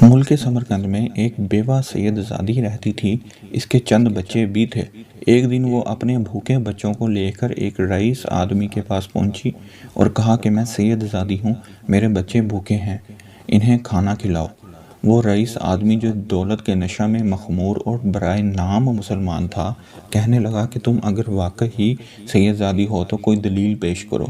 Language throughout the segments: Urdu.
ملک سمرقند میں ایک بیوہ سید زادی رہتی تھی۔ اس کے چند بچے بھی تھے۔ ایک دن وہ اپنے بھوکے بچوں کو لے کر ایک رئیس آدمی کے پاس پہنچی اور کہا کہ میں سید زادی ہوں، میرے بچے بھوکے ہیں، انہیں کھانا کھلاؤ۔ وہ رئیس آدمی جو دولت کے نشہ میں مخمور اور برائے نام مسلمان تھا، کہنے لگا کہ تم اگر واقعی سید زادی ہو تو کوئی دلیل پیش کرو۔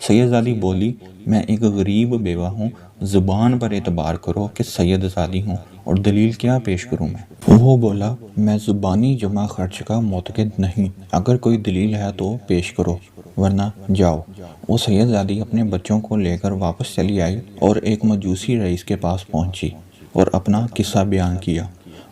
سید زادی بولی، میں ایک غریب بیوہ ہوں، زبان پر اعتبار کرو کہ سید زادی ہوں، اور دلیل کیا پیش کروں میں؟ وہ بولا، میں زبانی جمع خرچ کا معتقد نہیں، اگر کوئی دلیل ہے تو پیش کرو، ورنہ جاؤ۔ وہ سید زادی اپنے بچوں کو لے کر واپس چلی آئی اور ایک مجوسی رئیس کے پاس پہنچی اور اپنا قصہ بیان کیا۔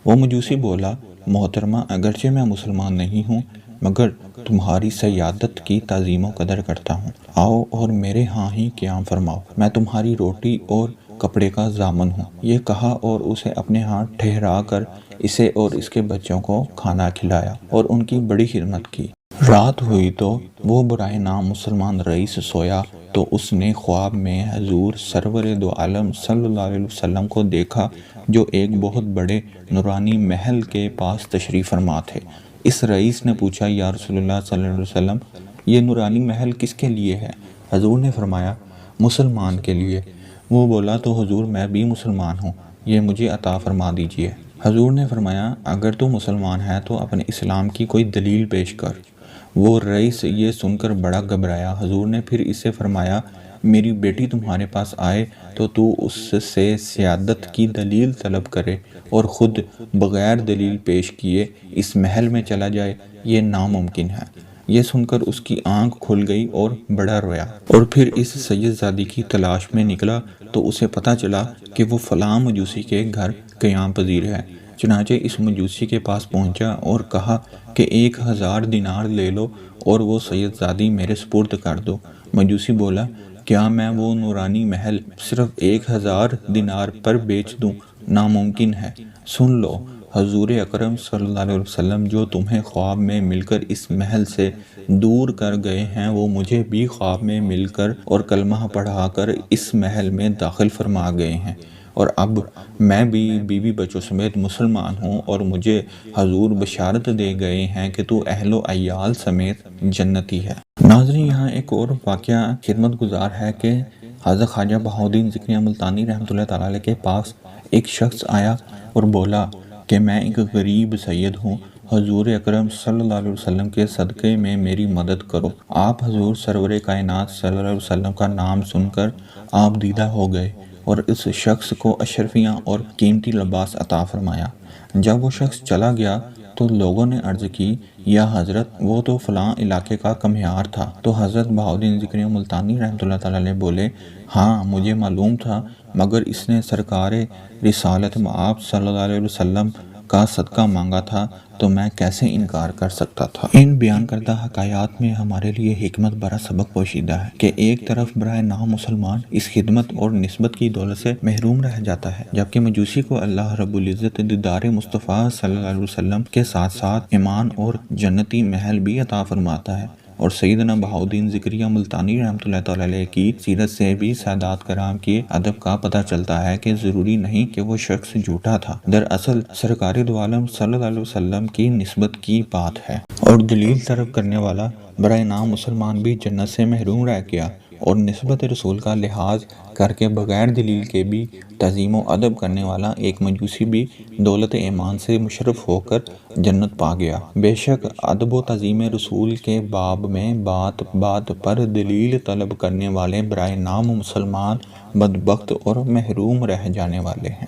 وہ مجوسی بولا، محترمہ، اگرچہ میں مسلمان نہیں ہوں، مگر تمہاری سیادت کی تعظیم و قدر کرتا ہوں، آؤ اور میرے ہاں ہی قیام فرماؤ، میں تمہاری روٹی اور کپڑے کا ضامن ہوں۔ یہ کہا اور اسے اپنے ہاں ٹھہرا کر اسے اور اس کے بچوں کو کھانا کھلایا اور ان کی بڑی خدمت کی۔ رات ہوئی تو وہ برائے نام مسلمان رئیس سویا تو اس نے خواب میں حضور سرور دو عالم صلی اللہ علیہ وسلم کو دیکھا، جو ایک بہت بڑے نورانی محل کے پاس تشریف فرما تھے۔ اس رئیس نے پوچھا، یا رسول اللہ صلی اللہ علیہ وسلم، یہ نورانی محل کس کے لیے ہے؟ حضور نے فرمایا، مسلمان کے لیے۔ وہ بولا، تو حضور میں بھی مسلمان ہوں، یہ مجھے عطا فرما دیجئے۔ حضور نے فرمایا، اگر تو مسلمان ہے تو اپنے اسلام کی کوئی دلیل پیش کر۔ وہ رئیس یہ سن کر بڑا گھبرایا۔ حضور نے پھر اس سے فرمایا، میری بیٹی تمہارے پاس آئے تو اس سے سیادت کی دلیل طلب کرے اور خود بغیر دلیل پیش کیے اس محل میں چلا جائے، یہ ناممکن ہے۔ یہ سن کر اس کی آنکھ کھل گئی اور بڑا رویا، اور پھر اس سید زادی کی تلاش میں نکلا تو اسے پتہ چلا کہ وہ فلاں مجوسی کے گھر قیام پذیر ہے۔ چنانچہ اس مجوسی کے پاس پہنچا اور کہا کہ 1000 دینار لے لو اور وہ سید زادی میرے سپرد کر دو۔ مجوسی بولا، کیا میں وہ نورانی محل صرف 1000 دینار پر بیچ دوں؟ ناممکن ہے۔ سن لو، حضور اکرم صلی اللہ علیہ وسلم جو تمہیں خواب میں مل کر اس محل سے دور کر گئے ہیں، وہ مجھے بھی خواب میں مل کر اور کلمہ پڑھا کر اس محل میں داخل فرما گئے ہیں، اور اب میں بھی بیوی بچوں سمیت مسلمان ہوں، اور مجھے حضور بشارت دے گئے ہیں کہ تو اہل و عیال سمیت جنتی ہے۔ ناظرین، یہاں ایک اور واقعہ خدمت گزار ہے کہ حضرت خواجہ بہاؤالدین ذکریہ ملتانی رحمۃ اللہ تعالیٰ علیہ کے پاس ایک شخص آیا اور بولا کہ میں ایک غریب سید ہوں، حضور اکرم صلی اللہ علیہ وسلم کے صدقے میں میری مدد کرو۔ آپ حضور سرور کائنات صلی اللہ علیہ وسلم کا نام سن کر آپ دیدہ ہو گئے اور اس شخص کو اشرفیاں اور قیمتی لباس عطا فرمایا۔ جب وہ شخص چلا گیا تو لوگوں نے عرض کی، یا حضرت، وہ تو فلاں علاقے کا کمہار تھا۔ تو حضرت بہاؤالدین ذکریہ ملتانی رحمۃ اللہ تعالیٰ علیہ بولے، ہاں مجھے معلوم تھا، مگر اس نے سرکار رسالت مآب صلی اللہ علیہ وسلم کا صدقہ مانگا تھا تو میں کیسے انکار کر سکتا تھا۔ ان بیان کردہ حکایات میں ہمارے لیے حکمت بھرا سبق پوشیدہ ہے کہ ایک طرف برائے نام مسلمان اس خدمت اور نسبت کی دولت سے محروم رہ جاتا ہے، جبکہ مجوسی کو اللہ رب العزت دیدار مصطفیٰ صلی اللہ علیہ وسلم کے ساتھ ساتھ ایمان اور جنتی محل بھی عطا فرماتا ہے۔ اور سیدنا بہاؤالدین ذکریہ ملتانی رحمۃ اللہ تعالیٰ علیہ کی سیرت سے بھی سادات کرام کے ادب کا پتہ چلتا ہے کہ ضروری نہیں کہ وہ شخص جھوٹا تھا، دراصل سرکار دو عالم صلی اللہ علیہ وسلم کی نسبت کی بات ہے، اور دلیل طلب کرنے والا برائے نام مسلمان بھی جنت سے محروم رہ گیا، اور نسبت رسول کا لحاظ کر کے بغیر دلیل کے بھی تعظیم و ادب کرنے والا ایک مجوسی بھی دولت ایمان سے مشرف ہو کر جنت پا گیا۔ بے شک ادب و تعظیم رسول کے باب میں بات بات پر دلیل طلب کرنے والے برائے نام مسلمان بدبخت اور محروم رہ جانے والے ہیں۔